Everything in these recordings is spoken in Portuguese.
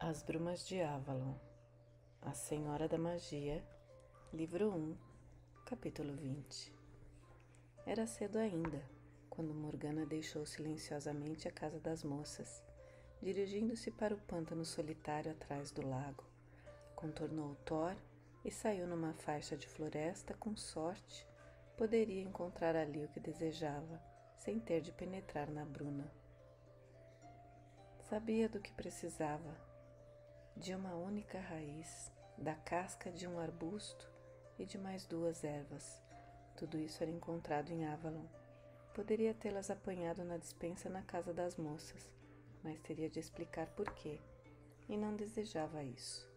As Brumas de Avalon, A Senhora da Magia, Livro 1, Capítulo 20. Era cedo ainda, quando Morgana deixou silenciosamente a casa das moças, dirigindo-se para o pântano solitário atrás do lago. Contornou o Thor e saiu numa faixa de floresta. Com sorte, poderia encontrar ali o que desejava, sem ter de penetrar na bruna. Sabia do que precisava: de uma única raiz, da casca de um arbusto e de mais 2 ervas. Tudo isso era encontrado em Avalon. Poderia tê-las apanhado na despensa na casa das moças, mas teria de explicar por quê. E não desejava isso.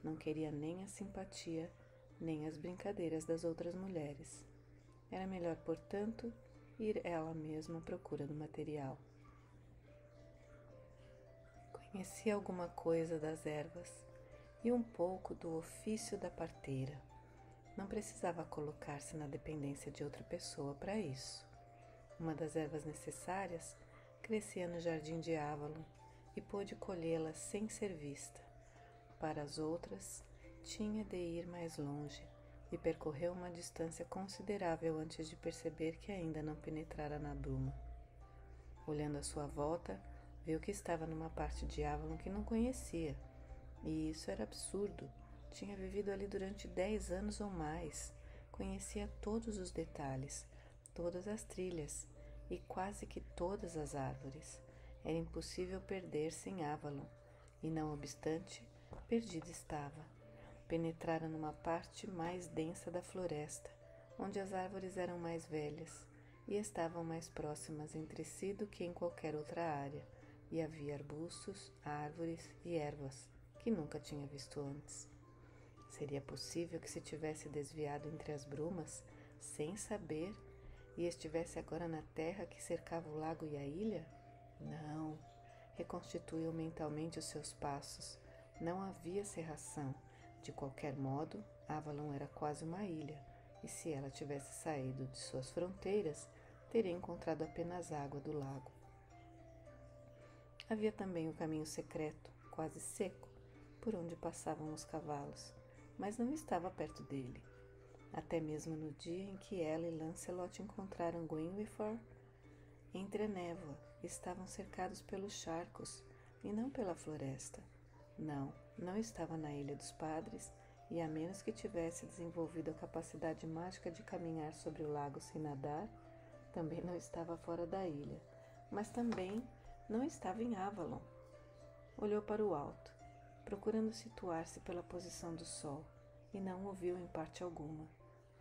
Não queria nem a simpatia, nem as brincadeiras das outras mulheres. Era melhor, portanto, ir ela mesma à procura do material. Conhecia alguma coisa das ervas e um pouco do ofício da parteira. Não precisava colocar-se na dependência de outra pessoa para isso. Uma das ervas necessárias crescia no jardim de Avalon e pôde colhê-la sem ser vista. Para as outras, tinha de ir mais longe e percorreu uma distância considerável antes de perceber que ainda não penetrara na bruma. Olhando à sua volta, viu que estava numa parte de Avalon que não conhecia, e isso era absurdo. Tinha vivido ali durante 10 anos ou mais, conhecia todos os detalhes, todas as trilhas e quase que todas as árvores. Era impossível perder-se em Avalon, e não obstante, perdida estava. Penetrara numa parte mais densa da floresta, onde as árvores eram mais velhas e estavam mais próximas entre si do que em qualquer outra área, e havia arbustos, árvores e ervas que nunca tinha visto antes. Seria possível que se tivesse desviado entre as brumas, sem saber, e estivesse agora na terra que cercava o lago e a ilha? Não. Reconstituiu mentalmente os seus passos. Não havia cerração. De qualquer modo, Avalon era quase uma ilha, e se ela tivesse saído de suas fronteiras, teria encontrado apenas água do lago. Havia também o caminho secreto, quase seco, por onde passavam os cavalos, mas não estava perto dele. Até mesmo no dia em que ela e Lancelot encontraram Gwenwyfar, entre a névoa, estavam cercados pelos charcos e não pela floresta. Não estava na Ilha dos Padres, e a menos que tivesse desenvolvido a capacidade mágica de caminhar sobre o lago sem nadar, também não estava fora da ilha, mas também não estava em Avalon. Olhou para o alto, procurando situar-se pela posição do sol, e não o viu em parte alguma.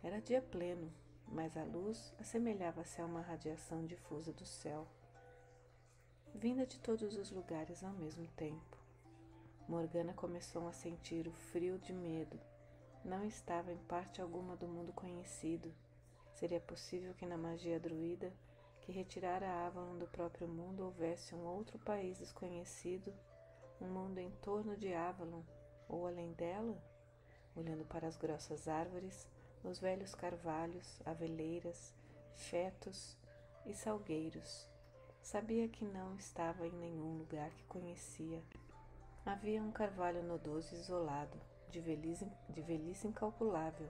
Era dia pleno, mas a luz assemelhava-se a uma radiação difusa do céu, vinda de todos os lugares ao mesmo tempo. Morgana começou a sentir o frio de medo. Não estava em parte alguma do mundo conhecido. Seria possível que na magia druida, que retirara Avalon do próprio mundo, houvesse um outro país desconhecido, um mundo em torno de Avalon, ou além dela? Olhando para as grossas árvores, os velhos carvalhos, aveleiras, fetos e salgueiros, sabia que não estava em nenhum lugar que conhecia. Havia um carvalho nodoso e isolado, de velhice incalculável,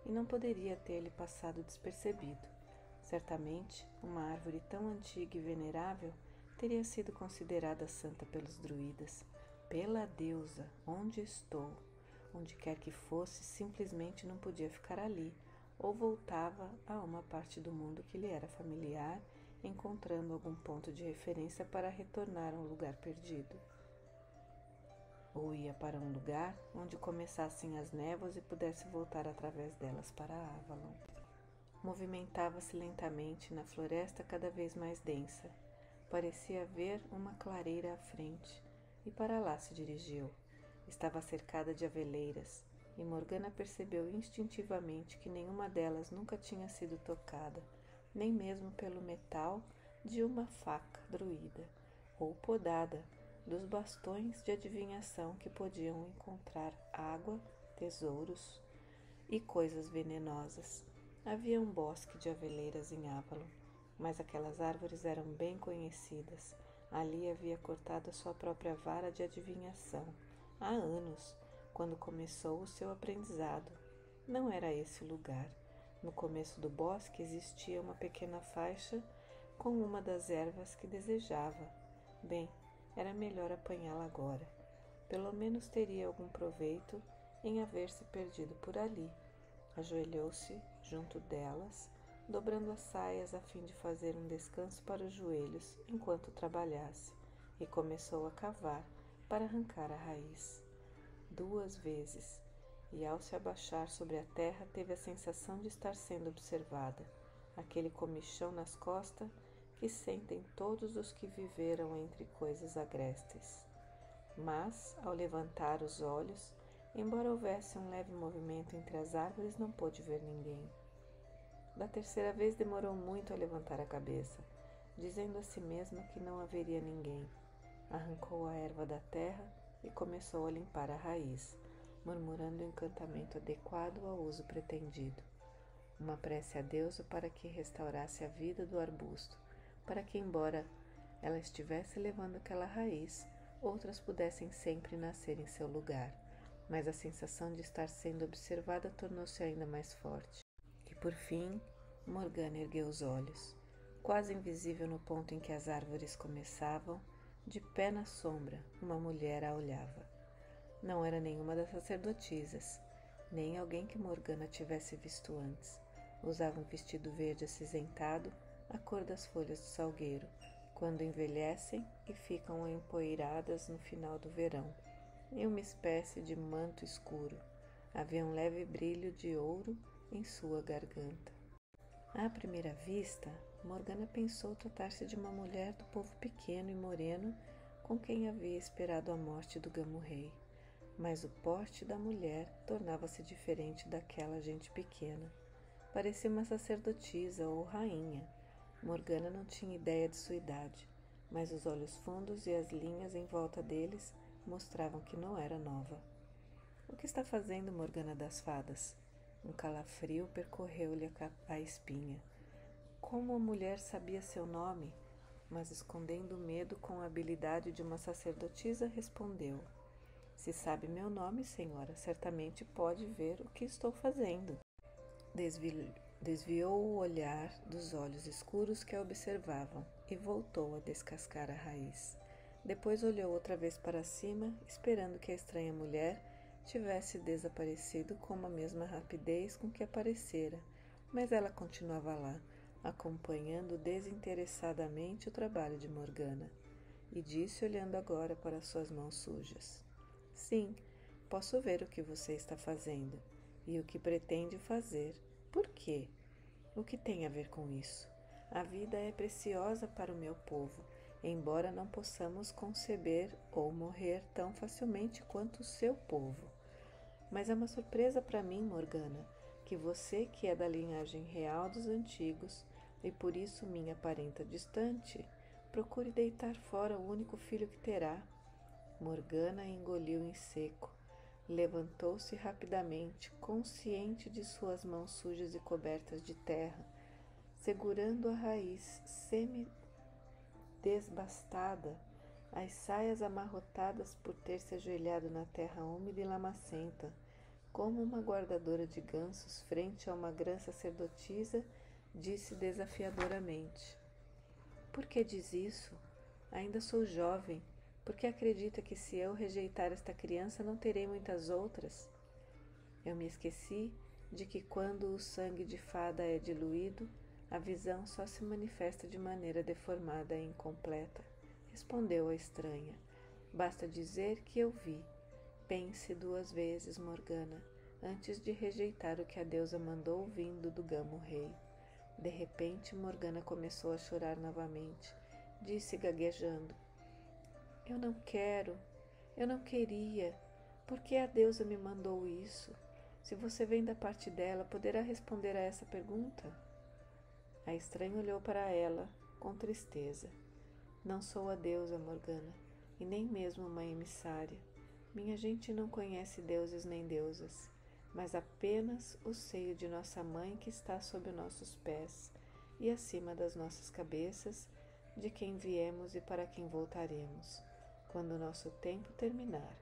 e não poderia ter-lhe passado despercebido. Certamente, uma árvore tão antiga e venerável teria sido considerada santa pelos druidas. Pela deusa, onde estou? Onde quer que fosse, simplesmente não podia ficar ali, ou voltava a uma parte do mundo que lhe era familiar, encontrando algum ponto de referência para retornar a um lugar perdido. Ou ia para um lugar onde começassem as névoas e pudesse voltar através delas para Avalon. Movimentava-se lentamente na floresta cada vez mais densa. Parecia haver uma clareira à frente, e para lá se dirigiu. Estava cercada de aveleiras, e Morgana percebeu instintivamente que nenhuma delas nunca tinha sido tocada, nem mesmo pelo metal de uma faca druida, ou podada dos bastões de adivinhação que podiam encontrar água, tesouros e coisas venenosas. Havia um bosque de aveleiras em Avalon, mas aquelas árvores eram bem conhecidas. Ali havia cortado a sua própria vara de adivinhação, há anos, quando começou o seu aprendizado. Não era esse o lugar. No começo do bosque existia uma pequena faixa com uma das ervas que desejava. Bem, era melhor apanhá-la agora. Pelo menos teria algum proveito em haver se perdido por ali. Ajoelhou-se junto delas, dobrando as saias a fim de fazer um descanso para os joelhos enquanto trabalhasse, e começou a cavar para arrancar a raiz. 2 vezes, e ao se abaixar sobre a terra teve a sensação de estar sendo observada, aquele comichão nas costas que sentem todos os que viveram entre coisas agrestes. Mas, ao levantar os olhos, embora houvesse um leve movimento entre as árvores, não pôde ver ninguém. Da terceira vez demorou muito a levantar a cabeça, dizendo a si mesma que não haveria ninguém. Arrancou a erva da terra e começou a limpar a raiz, murmurando o encantamento adequado ao uso pretendido. Uma prece a Deus para que restaurasse a vida do arbusto, para que, embora ela estivesse levando aquela raiz, outras pudessem sempre nascer em seu lugar. Mas a sensação de estar sendo observada tornou-se ainda mais forte. E por fim, Morgana ergueu os olhos. Quase invisível no ponto em que as árvores começavam, de pé na sombra, uma mulher a olhava. Não era nenhuma das sacerdotisas, nem alguém que Morgana tivesse visto antes. Usava um vestido verde acinzentado, a cor das folhas do salgueiro, quando envelhecem e ficam empoeiradas no final do verão, e uma espécie de manto escuro. Havia um leve brilho de ouro em sua garganta. À primeira vista, Morgana pensou tratar-se de uma mulher do povo pequeno e moreno com quem havia esperado a morte do Gamo-rei. Mas o porte da mulher tornava-se diferente daquela gente pequena. Parecia uma sacerdotisa ou rainha. Morgana não tinha ideia de sua idade, mas os olhos fundos e as linhas em volta deles mostravam que não era nova. O que está fazendo, Morgana das Fadas? Um calafrio percorreu-lhe a espinha. Como a mulher sabia seu nome, mas escondendo o medo com a habilidade de uma sacerdotisa, respondeu: Se sabe meu nome, senhora, certamente pode ver o que estou fazendo. Desviou o olhar dos olhos escuros que a observavam e voltou a descascar a raiz. Depois olhou outra vez para cima, esperando que a estranha mulher tivesse desaparecido com a mesma rapidez com que aparecera, mas ela continuava lá, acompanhando desinteressadamente o trabalho de Morgana, e disse olhando agora para suas mãos sujas: Sim, posso ver o que você está fazendo e o que pretende fazer. Por quê? O que tem a ver com isso? A vida é preciosa para o meu povo, embora não possamos conceber ou morrer tão facilmente quanto o seu povo. Mas é uma surpresa para mim, Morgana, que você, que é da linhagem real dos antigos e por isso minha parenta distante, procure deitar fora o único filho que terá. Morgana engoliu em seco. Levantou-se rapidamente, consciente de suas mãos sujas e cobertas de terra, segurando a raiz semi-desbastada, as saias amarrotadas por ter se ajoelhado na terra úmida e lamacenta, como uma guardadora de gansos frente a uma grã sacerdotisa, disse desafiadoramente: Por que diz isso? Ainda sou jovem. Porque acredita que se eu rejeitar esta criança não terei muitas outras? Eu me esqueci de que quando o sangue de fada é diluído, a visão só se manifesta de maneira deformada e incompleta, respondeu a estranha. Basta dizer que eu vi. Pense 2 vezes, Morgana, antes de rejeitar o que a deusa mandou vindo do Gamo-rei. De repente, Morgana começou a chorar novamente. Disse gaguejando: Eu não queria. Por que a deusa me mandou isso? Se você vem da parte dela, poderá responder a essa pergunta? A estranha olhou para ela com tristeza. Não sou a deusa, Morgana, e nem mesmo uma emissária. Minha gente não conhece deuses nem deusas, mas apenas o seio de nossa mãe que está sob nossos pés e acima das nossas cabeças, de quem viemos e para quem voltaremos, quando o nosso tempo terminar.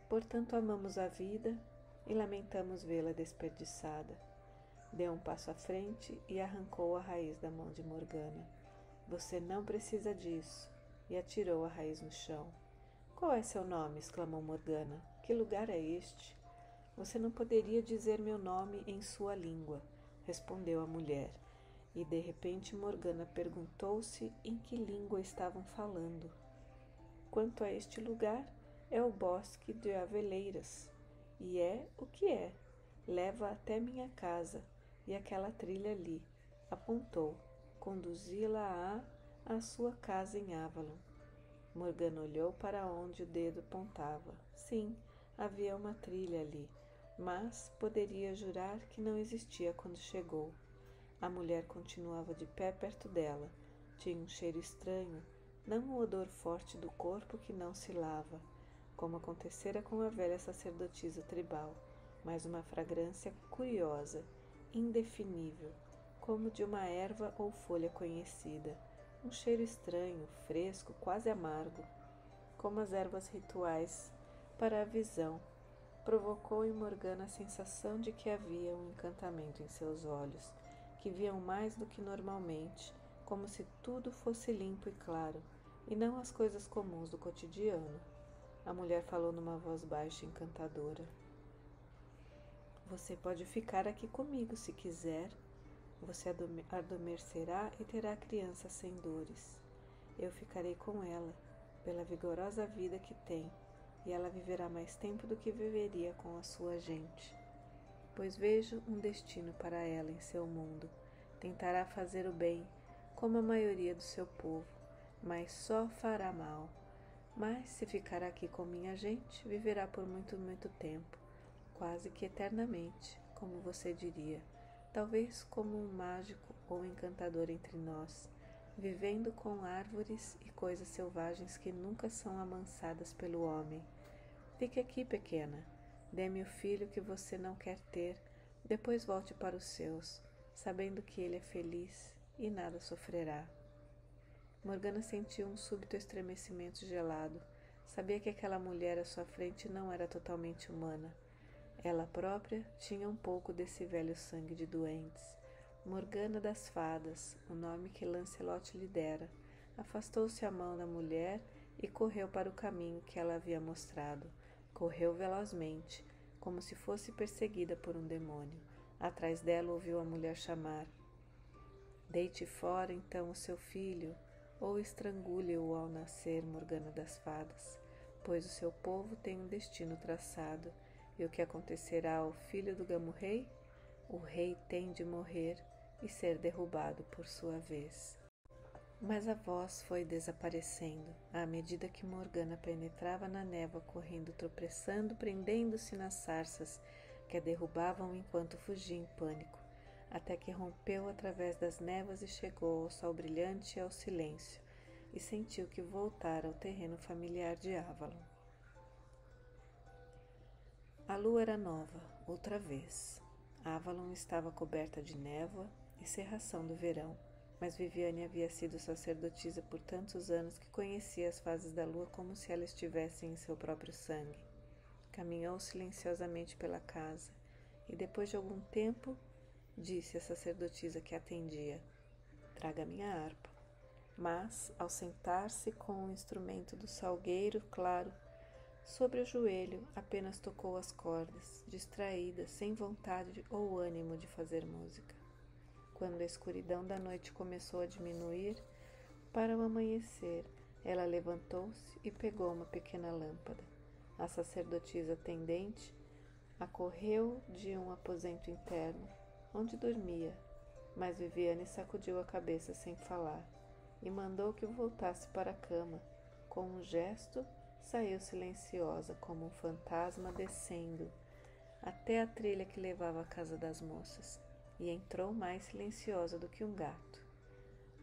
Portanto, amamos a vida e lamentamos vê-la desperdiçada. Deu um passo à frente e arrancou a raiz da mão de Morgana. Você não precisa disso, e atirou a raiz no chão. Qual é seu nome? Exclamou Morgana. Que lugar é este? Você não poderia dizer meu nome em sua língua, respondeu a mulher. E de repente Morgana perguntou-se em que língua estavam falando. Quanto a este lugar, é o bosque de Aveleiras. E é o que é. Leva até minha casa, e aquela trilha ali, apontou, conduzi-la à sua casa em Avalon. Morgana olhou para onde o dedo apontava. Sim, havia uma trilha ali, mas poderia jurar que não existia quando chegou. A mulher continuava de pé perto dela. Tinha um cheiro estranho, não o odor forte do corpo que não se lava, como acontecera com a velha sacerdotisa tribal, mas uma fragrância curiosa, indefinível, como de uma erva ou folha conhecida. Um cheiro estranho, fresco, quase amargo, como as ervas rituais para a visão. Provocou em Morgana a sensação de que havia um encantamento em seus olhos, que viam mais do que normalmente, como se tudo fosse limpo e claro, e não as coisas comuns do cotidiano. A mulher falou numa voz baixa e encantadora. Você pode ficar aqui comigo se quiser. Você adormecerá e terá a criança sem dores. Eu ficarei com ela, pela vigorosa vida que tem, e ela viverá mais tempo do que viveria com a sua gente. Pois vejo um destino para ela em seu mundo. Tentará fazer o bem, como a maioria do seu povo, mas só fará mal. Mas, se ficar aqui com minha gente, viverá por muito, muito tempo, quase que eternamente, como você diria, talvez como um mágico ou encantador entre nós, vivendo com árvores e coisas selvagens que nunca são amansadas pelo homem. Fique aqui, pequena, dê-me o filho que você não quer ter, depois volte para os seus, sabendo que ele é feliz e nada sofrerá. Morgana sentiu um súbito estremecimento gelado. Sabia que aquela mulher à sua frente não era totalmente humana. Ela própria tinha um pouco desse velho sangue de doentes. Morgana das Fadas, o nome que Lancelot lhe dera. Afastou-se a mão da mulher e correu para o caminho que ela havia mostrado. Correu velozmente, como se fosse perseguida por um demônio. Atrás dela ouviu a mulher chamar. Deite fora então o seu filho, ou estrangule-o ao nascer, Morgana das Fadas, pois o seu povo tem um destino traçado, e o que acontecerá ao filho do Gamo-Rei? O rei tem de morrer e ser derrubado por sua vez. Mas a voz foi desaparecendo, à medida que Morgana penetrava na névoa, correndo, tropeçando, prendendo-se nas sarças que a derrubavam enquanto fugia em pânico, até que rompeu através das névoas e chegou ao sol brilhante e ao silêncio, e sentiu que voltara ao terreno familiar de Avalon. A lua era nova, outra vez. Avalon estava coberta de névoa e cerração do verão, mas Viviane havia sido sacerdotisa por tantos anos que conhecia as fases da lua como se ela estivesse em seu próprio sangue. Caminhou silenciosamente pela casa e, depois de algum tempo, disse à sacerdotisa que atendia: traga minha harpa. Mas, ao sentar-se com o instrumento do salgueiro claro sobre o joelho, apenas tocou as cordas, distraída, sem vontade ou ânimo de fazer música. Quando a escuridão da noite começou a diminuir, para o amanhecer, ela levantou-se e pegou uma pequena lâmpada. A sacerdotisa atendente acorreu de um aposento interno, onde dormia, mas Viviane sacudiu a cabeça sem falar e mandou que voltasse para a cama. Com um gesto, saiu silenciosa como um fantasma descendo até a trilha que levava à casa das moças e entrou mais silenciosa do que um gato.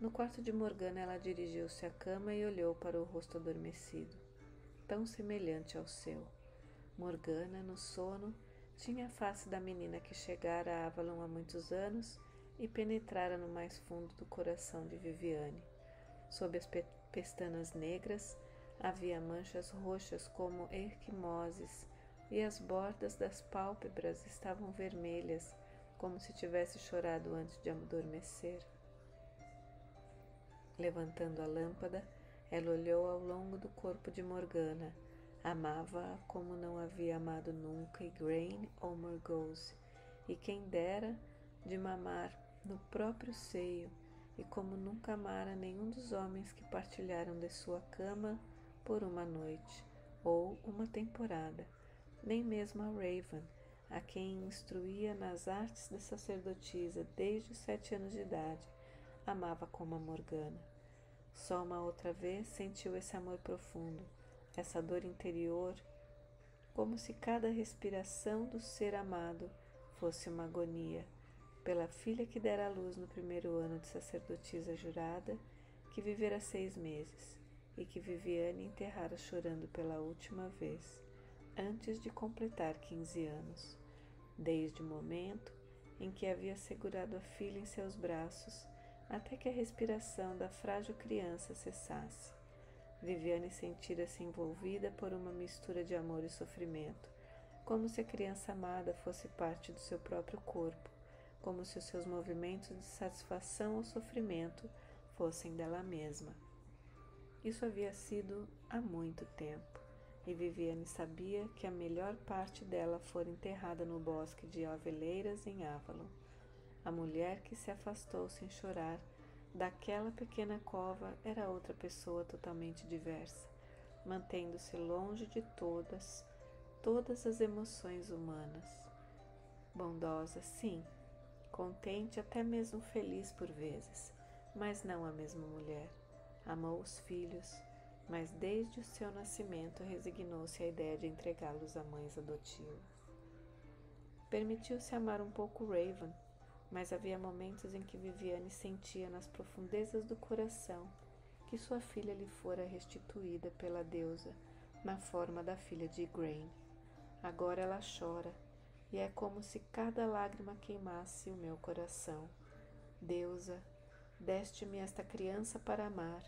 No quarto de Morgana, ela dirigiu-se à cama e olhou para o rosto adormecido, tão semelhante ao seu. Morgana, no sono, tinha a face da menina que chegara a Avalon há muitos anos e penetrara no mais fundo do coração de Viviane. Sob as pestanas negras havia manchas roxas como equimoses, e as bordas das pálpebras estavam vermelhas, como se tivesse chorado antes de adormecer. Levantando a lâmpada, ela olhou ao longo do corpo de Morgana. Amava-a como não havia amado nunca Igraine ou Morgause, e quem dera de mamar no próprio seio, e como nunca amara nenhum dos homens que partilharam de sua cama por uma noite ou uma temporada, nem mesmo a Raven, a quem instruía nas artes de sacerdotisa desde os 7 anos de idade, amava como a Morgana. Só uma outra vez sentiu esse amor profundo, essa dor interior, como se cada respiração do ser amado fosse uma agonia, pela filha que dera à luz no primeiro ano de sacerdotisa jurada, que vivera 6 meses, e que Viviane enterrara chorando pela última vez, antes de completar 15 anos, desde o momento em que havia segurado a filha em seus braços, até que a respiração da frágil criança cessasse. Viviane sentira-se envolvida por uma mistura de amor e sofrimento, como se a criança amada fosse parte do seu próprio corpo, como se os seus movimentos de satisfação ou sofrimento fossem dela mesma. Isso havia sido há muito tempo, e Viviane sabia que a melhor parte dela fora enterrada no bosque de Oveleiras em Avalon. A mulher que se afastou sem chorar daquela pequena cova era outra pessoa totalmente diversa, mantendo-se longe de todas as emoções humanas. Bondosa, sim, contente, até mesmo feliz por vezes, mas não a mesma mulher. Amou os filhos, mas desde o seu nascimento resignou-se à ideia de entregá-los a mães adotivas. Permitiu-se amar um pouco Raven, mas havia momentos em que Viviane sentia nas profundezas do coração que sua filha lhe fora restituída pela deusa na forma da filha de Igraine. Agora ela chora, e é como se cada lágrima queimasse o meu coração. Deusa, deste-me esta criança para amar,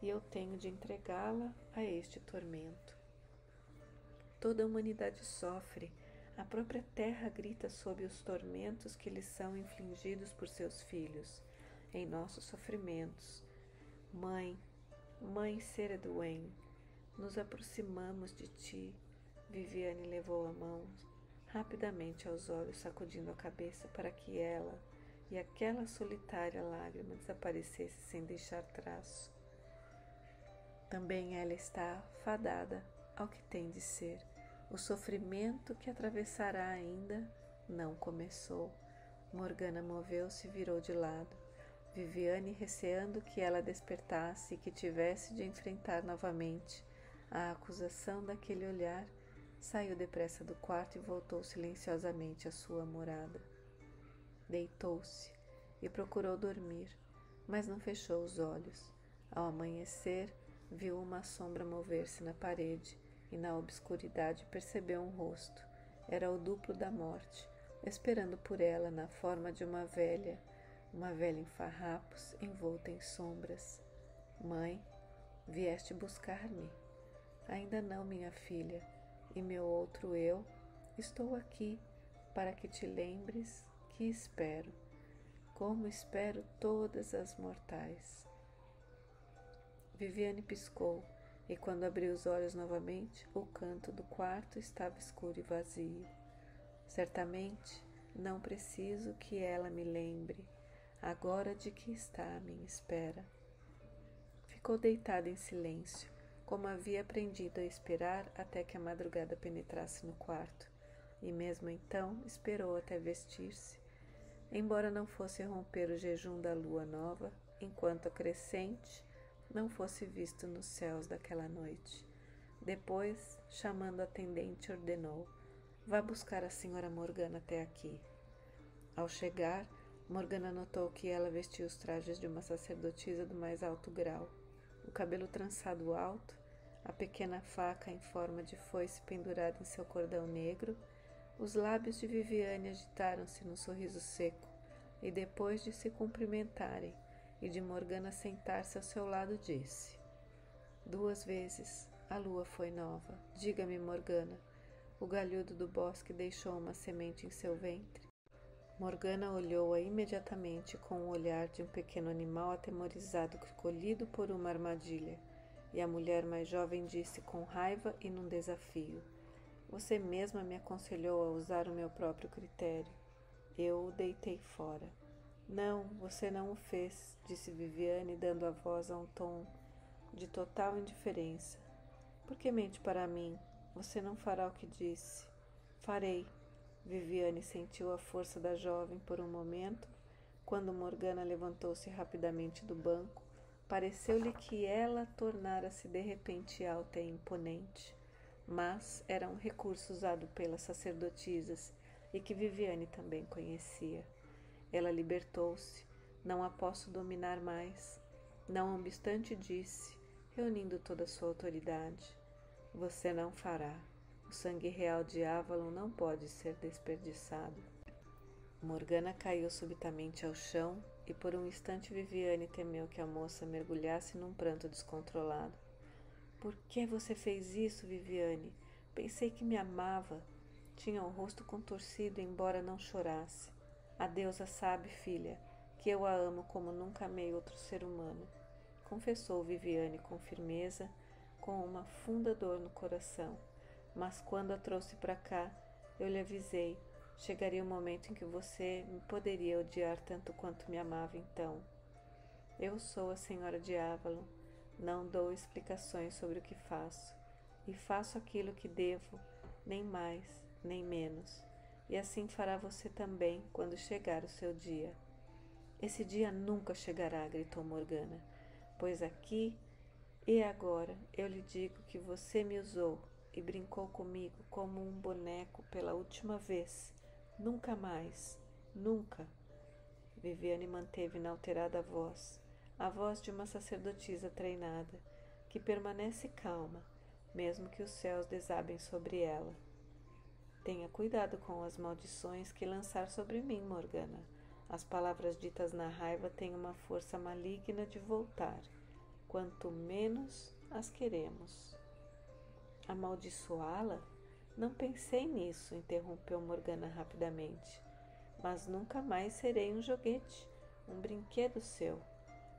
e eu tenho de entregá-la a este tormento. Toda a humanidade sofre, a própria terra grita sob os tormentos que lhes são infligidos por seus filhos, em nossos sofrimentos. Mãe, Mãe Ceredwen, nos aproximamos de ti. Viviane levou a mão rapidamente aos olhos, sacudindo a cabeça para que ela e aquela solitária lágrima desaparecesse sem deixar traço. Também ela está fadada ao que tem de ser. O sofrimento que atravessará ainda não começou. Morgana moveu-se e virou de lado. Viviane, receando que ela despertasse e que tivesse de enfrentar novamente a acusação daquele olhar, saiu depressa do quarto e voltou silenciosamente à sua morada. Deitou-se e procurou dormir, mas não fechou os olhos. Ao amanhecer, viu uma sombra mover-se na parede e na obscuridade percebeu um rosto. Era o duplo da morte, esperando por ela na forma de uma velha em farrapos, envolta em sombras. Mãe, vieste buscar-me? Ainda não, minha filha, e meu outro eu, estou aqui para que te lembres que espero, como espero todas as mortais. Viviane piscou, e quando abriu os olhos novamente, o canto do quarto estava escuro e vazio. Certamente não preciso que ela me lembre agora de que está à minha espera. Ficou deitada em silêncio, como havia aprendido a esperar até que a madrugada penetrasse no quarto, e mesmo então esperou até vestir-se, embora não fosse romper o jejum da lua nova, enquanto a crescente não fosse visto nos céus daquela noite. Depois, chamando a atendente, ordenou: vá buscar a senhora Morgana até aqui. Ao chegar, Morgana notou que ela vestia os trajes de uma sacerdotisa do mais alto grau. O cabelo trançado alto, a pequena faca em forma de foice pendurada em seu cordão negro, os lábios de Viviane agitaram-se num sorriso seco, e depois de se cumprimentarem e de Morgana sentar-se ao seu lado, disse: 2 vezes a lua foi nova. Diga-me, Morgana, O galhudo do bosque deixou uma semente em seu ventre. Morgana olhou-a imediatamente com o olhar de um pequeno animal atemorizado colhido por uma armadilha, e a mulher mais jovem disse com raiva e num desafio: Você mesma me aconselhou a usar o meu próprio critério. Eu o deitei fora. Não, você não o fez, disse Viviane, dando a voz a um tom de total indiferença. Por que mente para mim? Você não fará o que disse. Farei. Viviane sentiu a força da jovem por um momento. Quando Morgana levantou-se rapidamente do banco, pareceu-lhe que ela tornara-se de repente alta e imponente. Mas era um recurso usado pelas sacerdotisas e que Viviane também conhecia. Ela libertou-se. Não a posso dominar mais. Não obstante disse, reunindo toda a sua autoridade: Você não fará. O sangue real de Avalon não pode ser desperdiçado. Morgana caiu subitamente ao chão e por um instante Viviane temeu que a moça mergulhasse num pranto descontrolado. Por que você fez isso, Viviane? Pensei que me amava. Tinha o rosto contorcido, embora não chorasse. A deusa sabe, filha, que eu a amo como nunca amei outro ser humano, confessou Viviane com firmeza, com uma funda dor no coração. Mas quando a trouxe para cá, eu lhe avisei, chegaria o momento em que você me poderia odiar tanto quanto me amava então. Eu sou a senhora de Avalon, não dou explicações sobre o que faço, e faço aquilo que devo, nem mais, nem menos. E assim fará você também quando chegar o seu dia. Esse dia nunca chegará, gritou Morgana, pois aqui e agora eu lhe digo que você me usou e brincou comigo como um boneco pela última vez. Nunca mais, nunca. Viviane manteve inalterada a voz de uma sacerdotisa treinada, que permanece calma, mesmo que os céus desabem sobre ela. Tenha cuidado com as maldições que lançar sobre mim, Morgana. As palavras ditas na raiva têm uma força maligna de voltar, quanto menos as queremos. Amaldiçoá-la? Não pensei nisso, interrompeu Morgana rapidamente. Mas nunca mais serei um joguete, um brinquedo seu.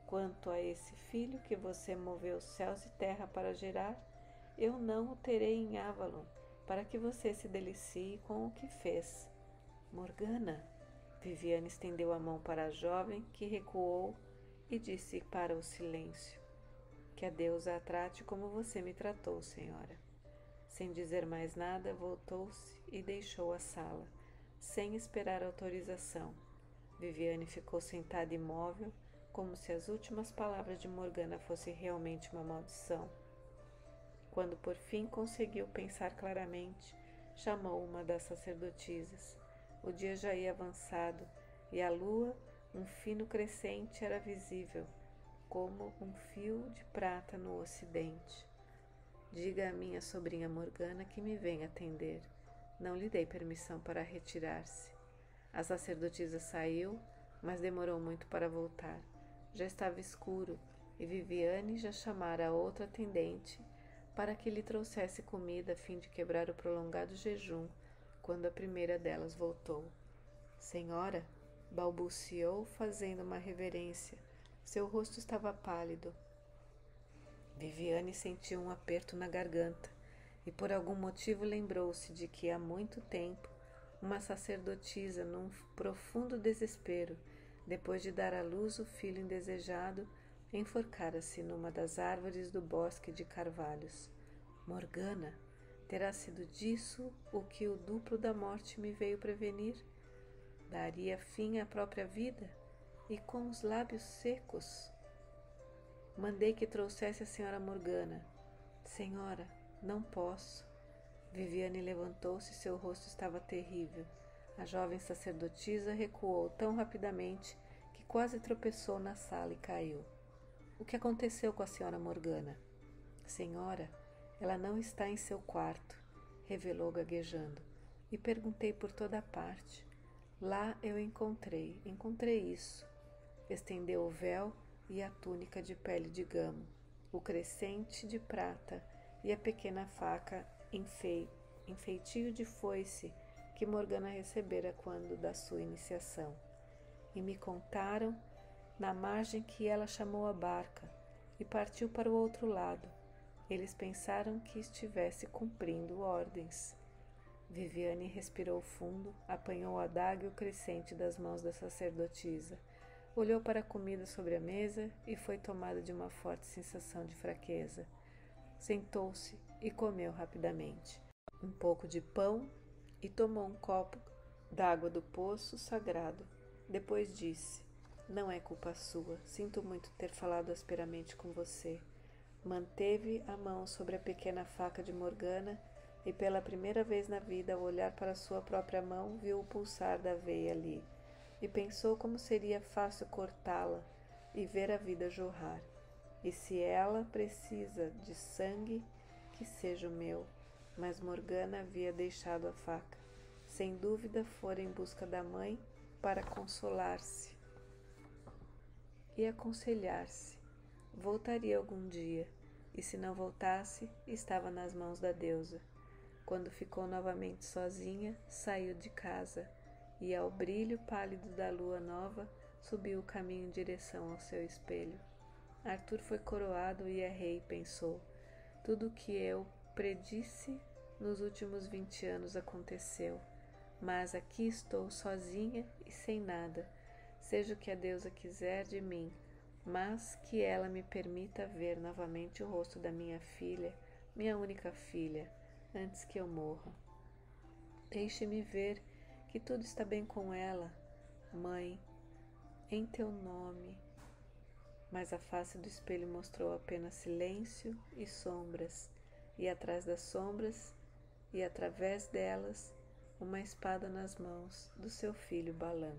Quanto a esse filho que você moveu céus e terra para gerar, eu não o terei em Avalon, para que você se delicie com o que fez. Morgana, Viviane estendeu a mão para a jovem, que recuou e disse para o silêncio: Que a deusa a trate como você me tratou, senhora. Sem dizer mais nada, voltou-se e deixou a sala, sem esperar autorização. Viviane ficou sentada imóvel, como se as últimas palavras de Morgana fossem realmente uma maldição. Quando por fim conseguiu pensar claramente, chamou uma das sacerdotisas. O dia já ia avançado e a lua, um fino crescente, era visível, como um fio de prata no ocidente. Diga à minha sobrinha Morgana que me venha atender. Não lhe dei permissão para retirar-se. A sacerdotisa saiu, mas demorou muito para voltar. Já estava escuro e Viviane já chamara a outra atendente para que lhe trouxesse comida a fim de quebrar o prolongado jejum quando a primeira delas voltou. Senhora, balbuciou fazendo uma reverência. Seu rosto estava pálido. Viviane sentiu um aperto na garganta e por algum motivo lembrou-se de que há muito tempo uma sacerdotisa, num profundo desespero, depois de dar à luz o filho indesejado, enforcara-se numa das árvores do bosque de carvalhos. Morgana, terá sido disso o que o duplo da morte me veio prevenir? Daria fim à própria vida? E com os lábios secos? Mandei que trouxesse a senhora Morgana. Senhora, não posso. Viviane levantou-se e seu rosto estava terrível. A jovem sacerdotisa recuou tão rapidamente que quase tropeçou na sala e caiu. O que aconteceu com a senhora Morgana? Senhora, ela não está em seu quarto, revelou gaguejando, e perguntei por toda a parte. Lá eu encontrei isso. Estendeu o véu e a túnica de pele de gamo, o crescente de prata e a pequena faca em feitio de foice que Morgana recebera quando da sua iniciação. E me contaram na margem que ela chamou a barca e partiu para o outro lado. Eles pensaram que estivesse cumprindo ordens. Viviane respirou fundo, apanhou a adaga e o crescente das mãos da sacerdotisa, olhou para a comida sobre a mesa e foi tomada de uma forte sensação de fraqueza. Sentou-se e comeu rapidamente um pouco de pão e tomou um copo d'água do poço sagrado. Depois disse: "Não é culpa sua. Sinto muito ter falado asperamente com você." Manteve a mão sobre a pequena faca de Morgana e pela primeira vez na vida, ao olhar para sua própria mão, viu o pulsar da veia ali e pensou como seria fácil cortá-la e ver a vida jorrar. E se ela precisa de sangue, que seja o meu. Mas Morgana havia deixado a faca. Sem dúvida fora em busca da mãe para consolar-se e aconselhar-se. Voltaria algum dia, e se não voltasse, estava nas mãos da deusa. Quando ficou novamente sozinha, saiu de casa e, ao brilho pálido da lua nova, subiu o caminho em direção ao seu espelho. Arthur foi coroado e é rei, pensou. Tudo o que eu predisse nos últimos 20 anos aconteceu. Mas aqui estou sozinha e sem nada. Seja o que a deusa quiser de mim, mas que ela me permita ver novamente o rosto da minha filha, minha única filha, antes que eu morra. Deixe-me ver que tudo está bem com ela, mãe, em teu nome. Mas a face do espelho mostrou apenas silêncio e sombras, e atrás das sombras, e através delas, uma espada nas mãos do seu filho Balan.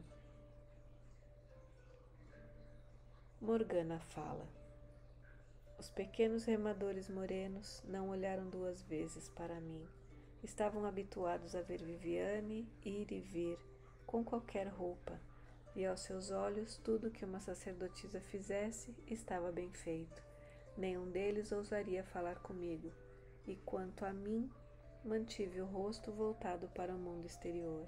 Morgana fala. Os pequenos remadores morenos não olharam 2 vezes para mim. Estavam habituados a ver Viviane ir e vir, com qualquer roupa, e aos seus olhos tudo que uma sacerdotisa fizesse estava bem feito. Nenhum deles ousaria falar comigo, e quanto a mim, mantive o rosto voltado para o mundo exterior.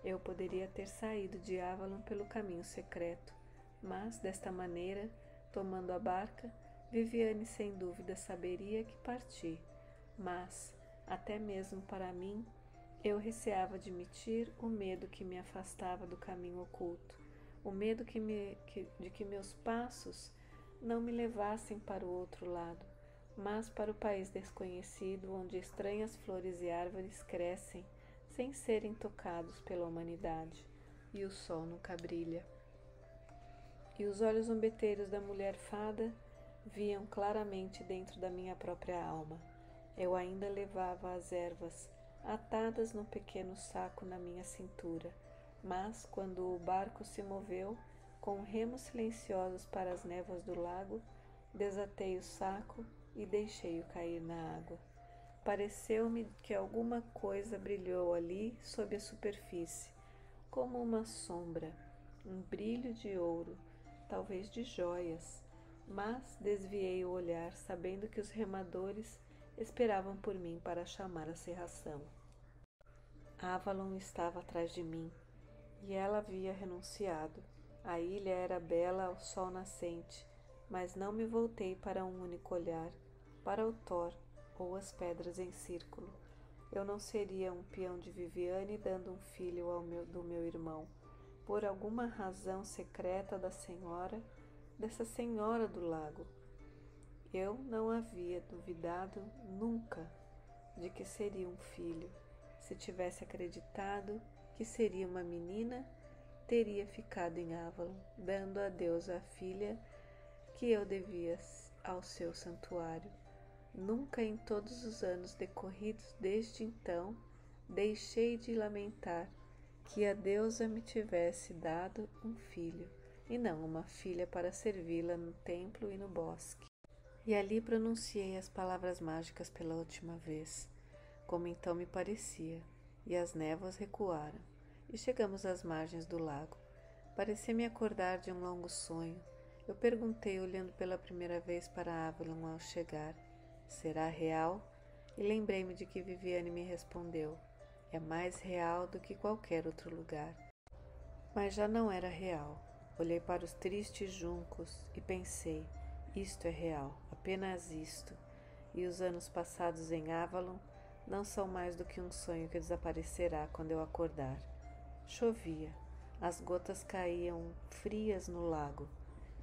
Eu poderia ter saído de Avalon pelo caminho secreto, mas, desta maneira, tomando a barca, Viviane sem dúvida saberia que parti, mas, até mesmo para mim, eu receava admitir o medo que me afastava do caminho oculto, o medo de que meus passos não me levassem para o outro lado, mas para o país desconhecido, onde estranhas flores e árvores crescem sem serem tocados pela humanidade, e o sol nunca brilha. E os olhos zombeteiros da mulher fada viam claramente dentro da minha própria alma. Eu ainda levava as ervas atadas num pequeno saco na minha cintura, mas quando o barco se moveu, com remos silenciosos para as névoas do lago, desatei o saco e deixei-o cair na água. Pareceu-me que alguma coisa brilhou ali sob a superfície, como uma sombra, um brilho de ouro, talvez de joias, mas desviei o olhar, sabendo que os remadores esperavam por mim para chamar a serração. Avalon estava atrás de mim, e ela havia renunciado. A ilha era bela ao sol nascente, mas não me voltei para um único olhar, para o Thor ou as pedras em círculo. Eu não seria um peão de Viviane dando um filho do meu irmão, por alguma razão secreta dessa senhora do lago. Eu não havia duvidado nunca de que seria um filho. Se tivesse acreditado que seria uma menina, teria ficado em Avalon, dando a Deus a filha que eu devia ao seu santuário. Nunca em todos os anos decorridos desde então deixei de lamentar que a deusa me tivesse dado um filho, e não uma filha para servi-la no templo e no bosque. E ali pronunciei as palavras mágicas pela última vez, como então me parecia, e as névoas recuaram, e chegamos às margens do lago. Parecia-me acordar de um longo sonho. Eu perguntei, olhando pela primeira vez para Avalon ao chegar: será real? E lembrei-me de que Viviane me respondeu: é mais real do que qualquer outro lugar. Mas já não era real. Olhei para os tristes juncos e pensei: isto é real, apenas isto. E os anos passados em Avalon não são mais do que um sonho que desaparecerá quando eu acordar. Chovia. As gotas caíam frias no lago.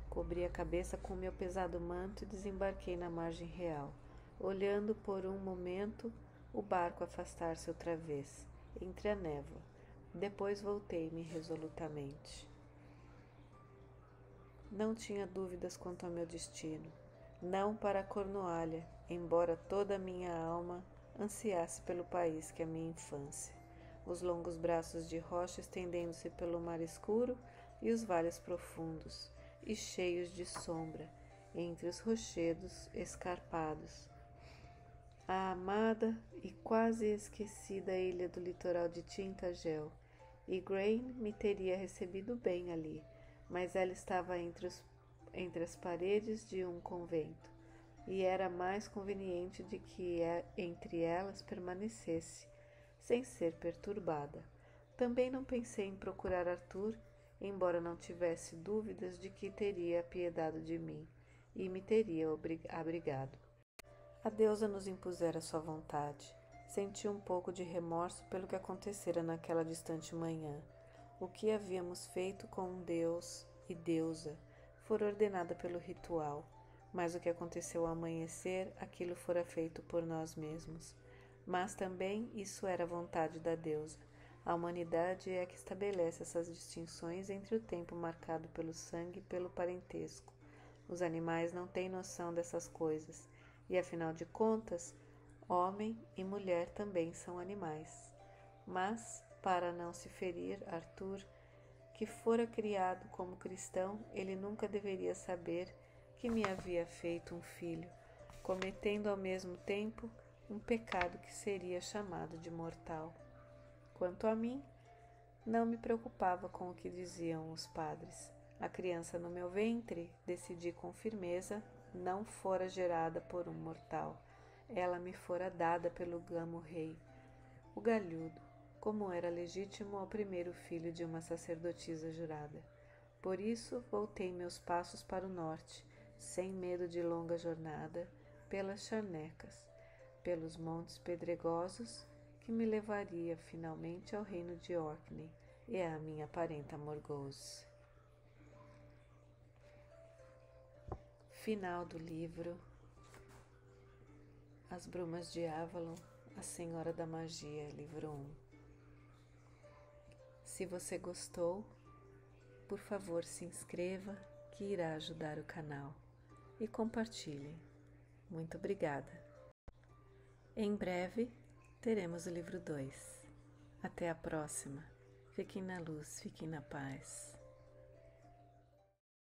Cobri a cabeça com meu pesado manto e desembarquei na margem real, olhando por um momento o barco afastar-se outra vez, entre a névoa. Depois voltei-me resolutamente. Não tinha dúvidas quanto ao meu destino. Não para a Cornualha, embora toda a minha alma ansiasse pelo país que é minha infância. Os longos braços de rocha estendendo-se pelo mar escuro e os vales profundos e cheios de sombra, entre os rochedos escarpados. A amada e quase esquecida ilha do litoral de Tintagel. E Grain me teria recebido bem ali, mas ela estava entre as paredes de um convento, e era mais conveniente de que entre elas permanecesse, sem ser perturbada. Também não pensei em procurar Arthur, embora não tivesse dúvidas de que teria apiedado de mim e me teria abrigado. A deusa nos impusera sua vontade. Senti um pouco de remorso pelo que acontecera naquela distante manhã. O que havíamos feito com Deus e deusa fora ordenada pelo ritual, mas o que aconteceu ao amanhecer, aquilo fora feito por nós mesmos. Mas também isso era vontade da deusa. A humanidade é a que estabelece essas distinções entre o tempo marcado pelo sangue e pelo parentesco. Os animais não têm noção dessas coisas, e afinal de contas, homem e mulher também são animais. Mas, para não se ferir Arthur, que fora criado como cristão, ele nunca deveria saber que me havia feito um filho, cometendo ao mesmo tempo um pecado que seria chamado de mortal. Quanto a mim, não me preocupava com o que diziam os padres. A criança no meu ventre, decidi com firmeza, não fora gerada por um mortal. Ela me fora dada pelo Gamo-rei, o galhudo, como era legítimo ao primeiro filho de uma sacerdotisa jurada. Por isso, voltei meus passos para o norte, sem medo de longa jornada, pelas charnecas, pelos montes pedregosos, que me levaria finalmente ao reino de Orkney e à minha parenta Morgause. Final do livro As Brumas de Avalon, A Senhora da Magia, livro 1. Se você gostou, por favor se inscreva, que irá ajudar o canal, e compartilhe. Muito obrigada. Em breve teremos o livro 2. Até a próxima. Fiquem na luz, fiquem na paz.